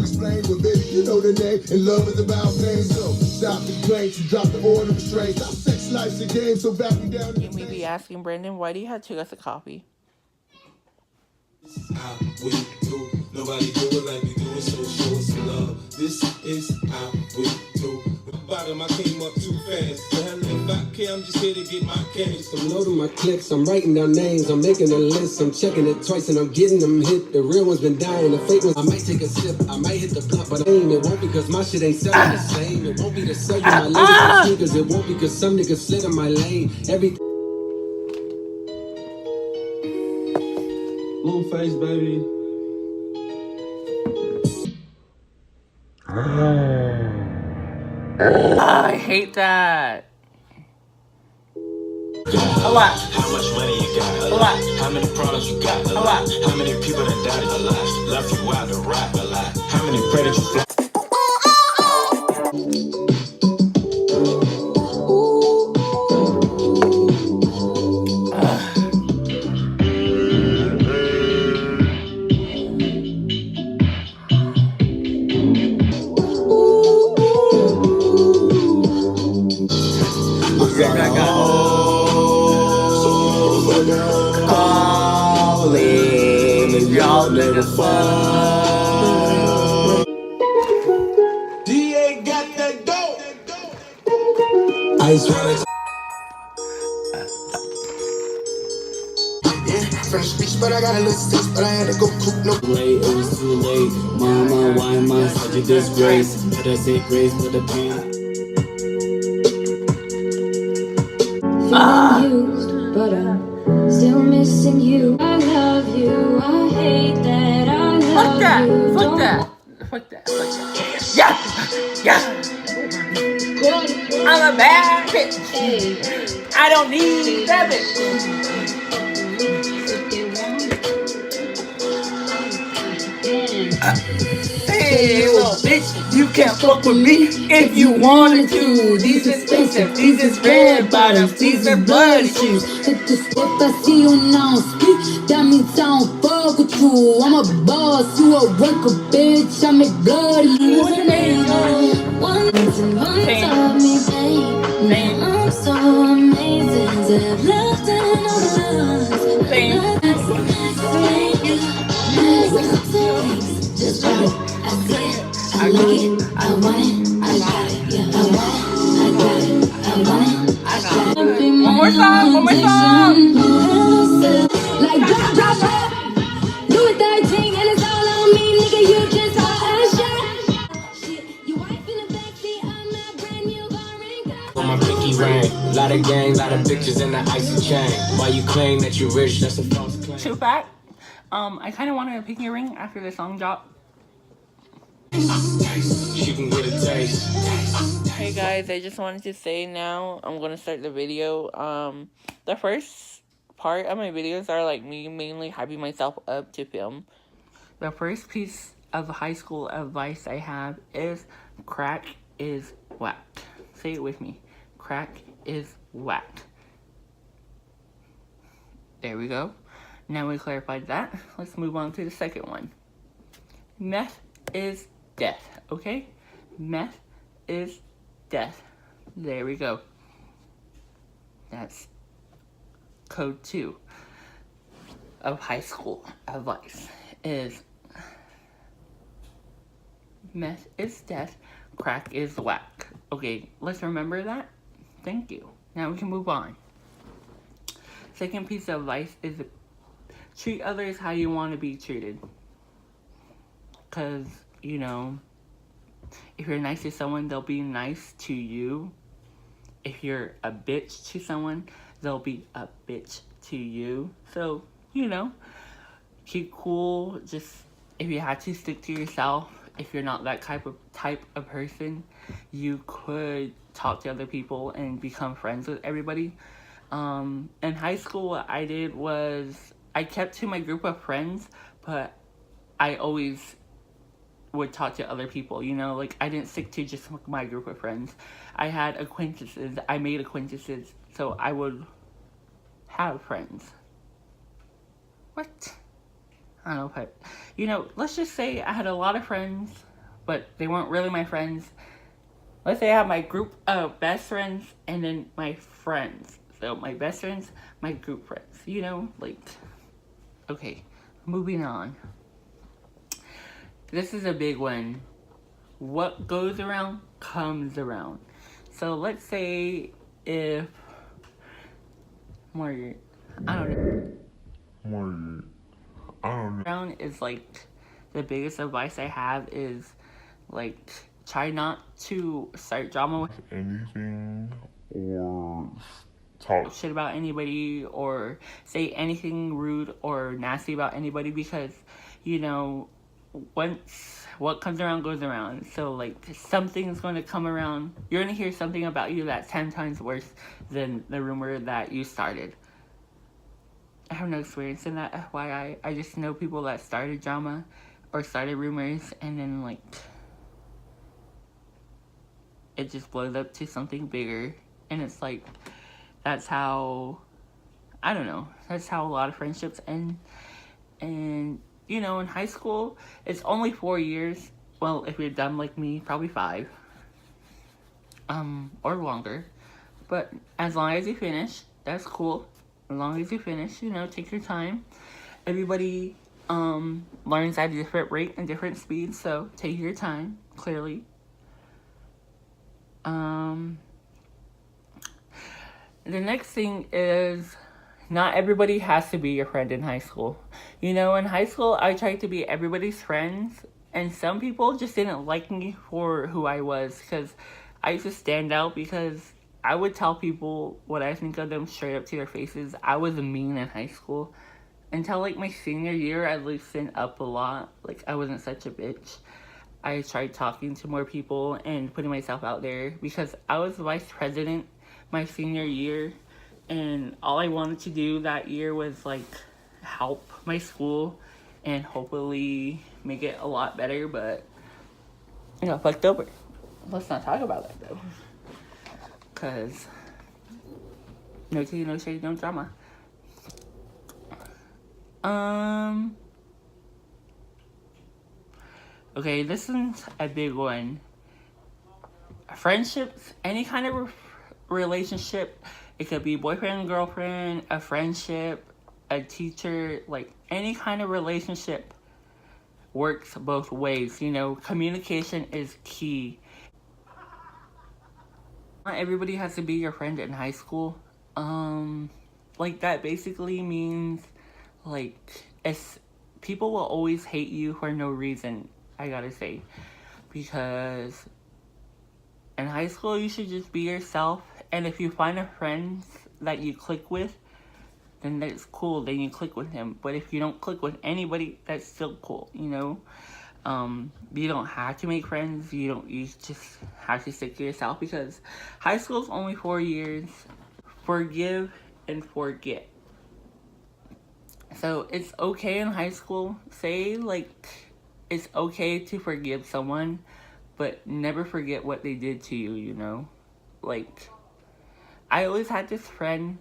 self-explain, but baby, you know the name, and love is about pain. So stop the complaints and drop the order of restraints. Our sex life's a game, so back me down. You may be asking, Brandon, why do you have 2 cups of coffee? How we do, nobody do it like we do it, so show us some love. This is how we do. Bottom, I came up too fast. The hell if I care, I'm just here to get my cash. I'm loading my clips, I'm writing down names, I'm making a list, I'm checking it twice and I'm getting them hit. The real ones been dying, the fake ones, I might take a sip, I might hit the blunt, but it won't because my shit ain't selling the same. It won't be to sell you my latest sneakers, it won't because some niggas slid in my lane. Everything. Blueface, baby. I hate that. A lot. How much money you got? A lot. How many problems you got? A lot. How many people that died? A lot. Left you out to rap? A lot. How many pray that you fly? Y'all little fun. DA got that dope. I just wanna Fresh speech, but I got a little sense, but I had to go cook no. late, it was too late. Mama, why am I such a disgrace? But I say grace for the pain. Used, but I'm still missing you. I love you. I hate that. I love Fuck that. you. Fuck that. Fuck that. Fuck that. Yeah. Yeah. I'm a bad bitch. I don't need that bitch. Hey, little bitch, you can't fuck with me if you wanted to. These expensive, these is red bottoms, these are bloody shoes. If I see you now speak, that means I don't fuck with you. I'm a boss, you a worker, bitch. I make blood of you. One taught me, babe. I'm so amazing. I've left in all just right. I see it, I like it, I want it, I got it, yeah, I want it, I got it, I want it, I got it. One more song, one more song. Like drop, Louis 13 and it's all on me, nigga. You just saw a shot. Shit, you wife in the backseat, I'm not brand new, got On my pinky ring, lot of gang, lot of bitches in the icy chain. Why you claim that you rich? That's a false claim. True fact. I kind of wanted a pinky ring after the song dropped. She can get a taste. Hey guys, I just wanted to say now I'm gonna start the video. The first part of my videos are like me mainly hyping myself up to film. The first piece of high school advice I have is crack is whack. Say it with me. Crack is whack. There we go. Now we clarified that. Let's move on to the second one. Meth is death, okay? Meth is death. There we go. That's code 2 of high school advice is meth is death, crack is whack. Okay, let's remember that. Thank you. Now we can move on. Second piece of advice is treat others how you want to be treated. Because, you know, if you're nice to someone, they'll be nice to you. If you're a bitch to someone, they'll be a bitch to you. So, you know, keep cool. Just, if you have to, stick to yourself. If you're not that type of person, you could talk to other people and become friends with everybody. In high school, what I did was I kept to my group of friends, but I always would talk to other people, you know, like I didn't stick to just my group of friends. I had acquaintances, I made acquaintances, so I would have friends. What? I don't know if you know, let's just say I had a lot of friends but they weren't really my friends. Let's say I have my group of best friends and then my friends. So my best friends, my group friends, you know, like, okay, moving on. This is a big one. What goes around comes around. So let's say if Margaret, I don't know. Around is like the biggest advice I have is like try not to start drama with anything or talk shit about anybody or say anything rude or nasty about anybody, because you know once what comes around goes around. So like something's going to come around, you're going to hear something about you that's 10 times worse than the rumor that you started. I have no experience in that, FYI. I just know people that started drama or started rumors, and then like it just blows up to something bigger. And it's like, that's how, I don't know, that's how a lot of friendships end. And you know, in high school it's only 4 years. Well, if you're dumb like me, probably 5 or longer, but as long as you finish, that's cool. As long as you finish, you know, take your time. Everybody learns at a different rate and different speed, so take your time, clearly. The next thing is, not everybody has to be your friend in high school. You know, in high school, I tried to be everybody's friends, and some people just didn't like me for who I was, because I used to stand out because I would tell people what I think of them straight up to their faces. I was mean in high school. Until like my senior year, I loosened up a lot. Like, I wasn't such a bitch. I tried talking to more people and putting myself out there, because I was vice president my senior year, and all I wanted to do that year was like help my school and hopefully make it a lot better, but you know, fucked over. Let's not talk about that though, because no tea, no shade, no drama. Okay, this is a big one. Friendships, any kind of relationship, it could be boyfriend, girlfriend, a friendship, a teacher, like any kind of relationship works both ways. You know, communication is key. Not everybody has to be your friend in high school. Like that basically means like people will always hate you for no reason, I gotta say, because in high school you should just be yourself, and if you find a friend that you click with, then that's cool, then you click with him. But if you don't click with anybody, that's still cool, you know. You don't have to make friends, you just have to stick to yourself, because high school is only 4 years. Forgive and forget. So it's okay in high school, say like it's okay to forgive someone, but never forget what they did to you, you know? Like, I always had this friend,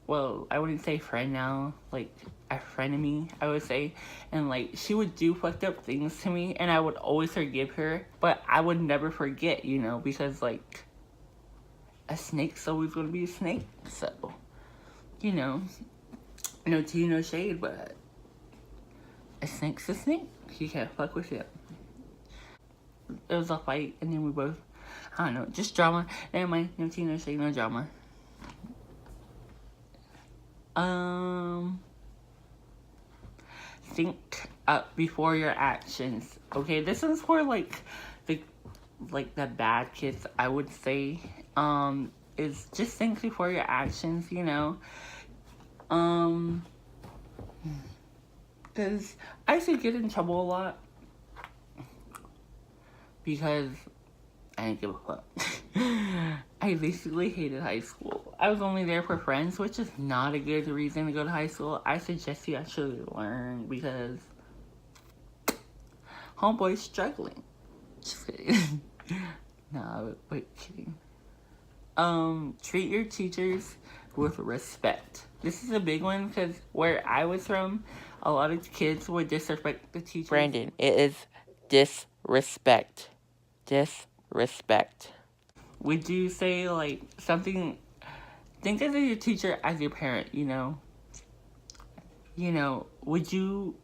well, I wouldn't say friend now, like a frenemy, I would say, and like she would do fucked up things to me, and I would always forgive her, but I would never forget, you know, because like a snake's always gonna be a snake. So, you know, no tea, no shade, but a snake's a snake. You can't fuck with it. It was a fight, and then we both, I don't know, just drama. Never mind, no tea, no shade, no drama. Think up before your actions. Okay, this is for like the bad kids, I would say. Is just think before your actions, you know. Because I used to get in trouble a lot because I didn't give a fuck. I basically hated high school. I was only there for friends, which is not a good reason to go to high school. I suggest you actually learn, because homeboy's struggling. Just kidding. Nah, but kidding. Treat your teachers with respect. This is a big one, because where I was from, a lot of kids would disrespect the teachers. Brandon, it is disrespect. Disrespect. Would you say, like, something... Think of your teacher as your parent, you know? You know, would you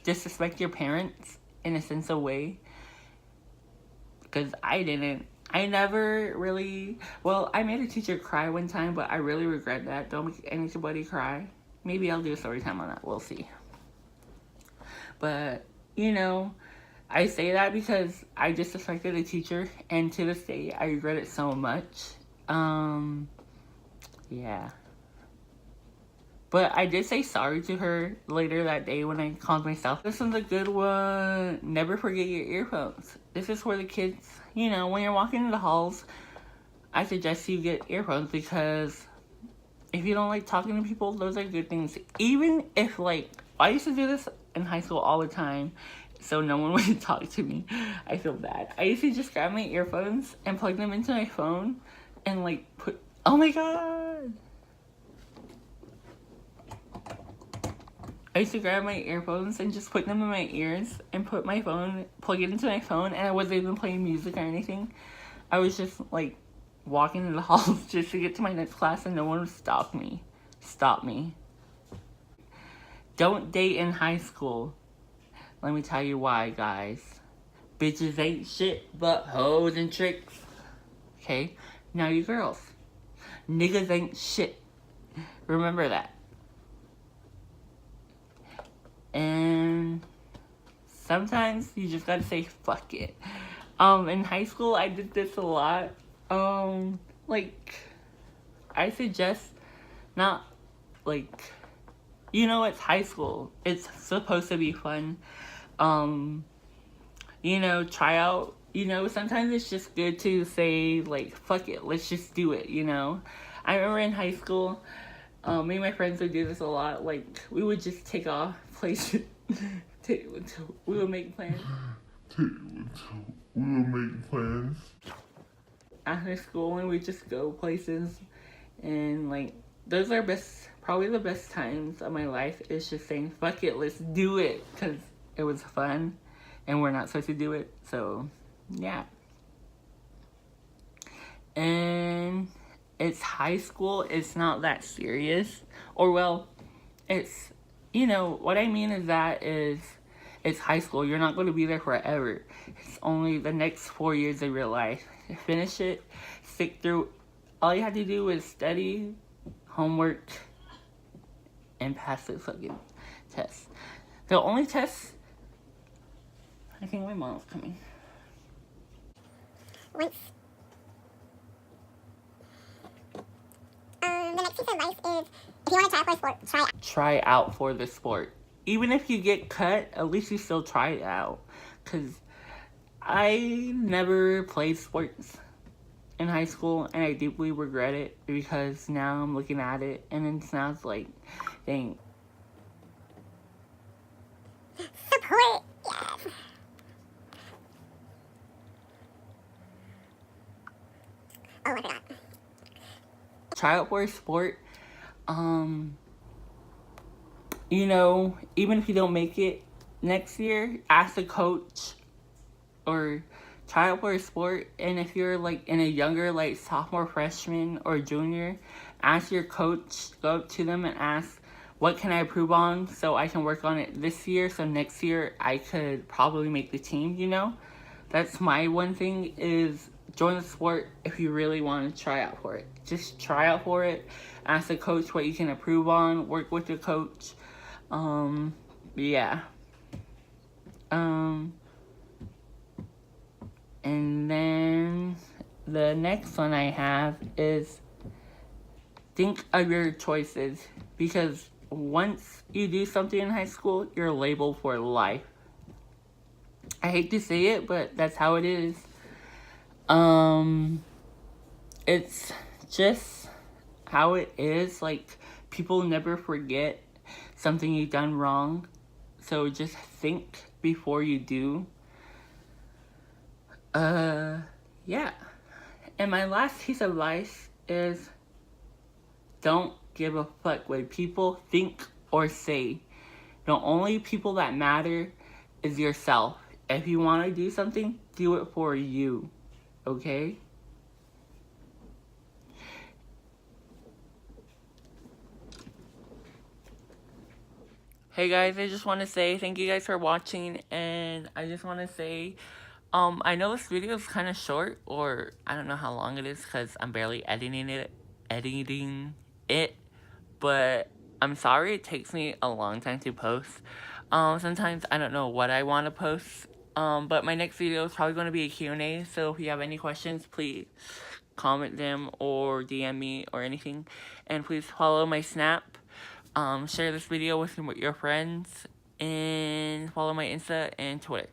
disrespect your parents in a sense of way? Because I didn't. I never really... Well, I made a teacher cry one time, but I really regret that. Don't make anybody cry. Maybe I'll do a story time on that. We'll see. But, you know, I say that because I disrespected a teacher, and to this day, I regret it so much. Yeah. But I did say sorry to her later that day when I called myself. This one's a good one. Never forget your earphones. This is where the kids, you know, when you're walking in the halls, I suggest you get earphones because if you don't like talking to people, those are good things. Even if, like, I used to do this in high school all the time, so no one would talk to me. I feel bad. I used to just grab my earphones and plug them into my phone and, like, oh my god! I used to grab my earphones and just put them in my ears and plug it into my phone, and I wasn't even playing music or anything. I was just, like, walking in the halls just to get to my next class, and no one would stop me. Don't date in high school. Let me tell you why, guys. Bitches ain't shit but hoes and tricks. Okay? Now you girls. Niggas ain't shit. Remember that. And sometimes you just gotta say fuck it. In high school I did this a lot. Like, I suggest not, like, you know, it's high school. It's supposed to be fun. You know, try out, you know, sometimes it's just good to say, like, fuck it, let's just do it, you know? I remember in high school, me and my friends would do this a lot. Like, we would just take off places. We would make plans. After school, and we'd just go places. And, like, those are probably the best times of my life. Is just saying, fuck it, let's do it. Because it was fun. And we're not supposed to do it. So, yeah. And it's high school. It's not that serious. Or, well, it's, you know, what I mean is that it's high school. You're not going to be there forever. It's only the next 4 years of your life. Finish it. Stick through. All you have to do is study, homework, and pass the fucking test. The only test... I think my mom's coming. Once. The next piece of advice is, if you want to try out for a sport, try out for the sport. Even if you get cut, at least you still try it out. Because I never played sports in high school, and I deeply regret it because now I'm looking at it and it sounds like, dang. Support, yes. Oh, I forgot. Try out for a sport. You know, even if you don't make it next year, ask the coach or try out for a sport. And if you're, like, in a younger, like, sophomore, freshman, or junior, ask your coach, go up to them and ask, what can I improve on so I can work on it this year so next year I could probably make the team, you know? That's my one thing, is join the sport if you really want to try out for it. Just try out for it. Ask the coach what you can improve on. Work with your coach. Yeah. And then the next one I have is think of your choices, because once you do something in high school, you're labeled for life. I hate to say it, but that's how it is. It's just how it is. Like, people never forget something you've done wrong, so just think before you do. Yeah. And my last piece of advice is, don't give a fuck what people think or say. The only people that matter is yourself. If you want to do something, do it for you, okay? Hey guys, I just want to say thank you guys for watching, and I just want to say, I know this video is kind of short, or I don't know how long it is because I'm barely editing it, but I'm sorry it takes me a long time to post. Sometimes I don't know what I want to post, but my next video is probably going to be a Q&A, so if you have any questions, please comment them or DM me or anything, and please follow my Snap, share this video with your friends, and follow my Insta and Twitter.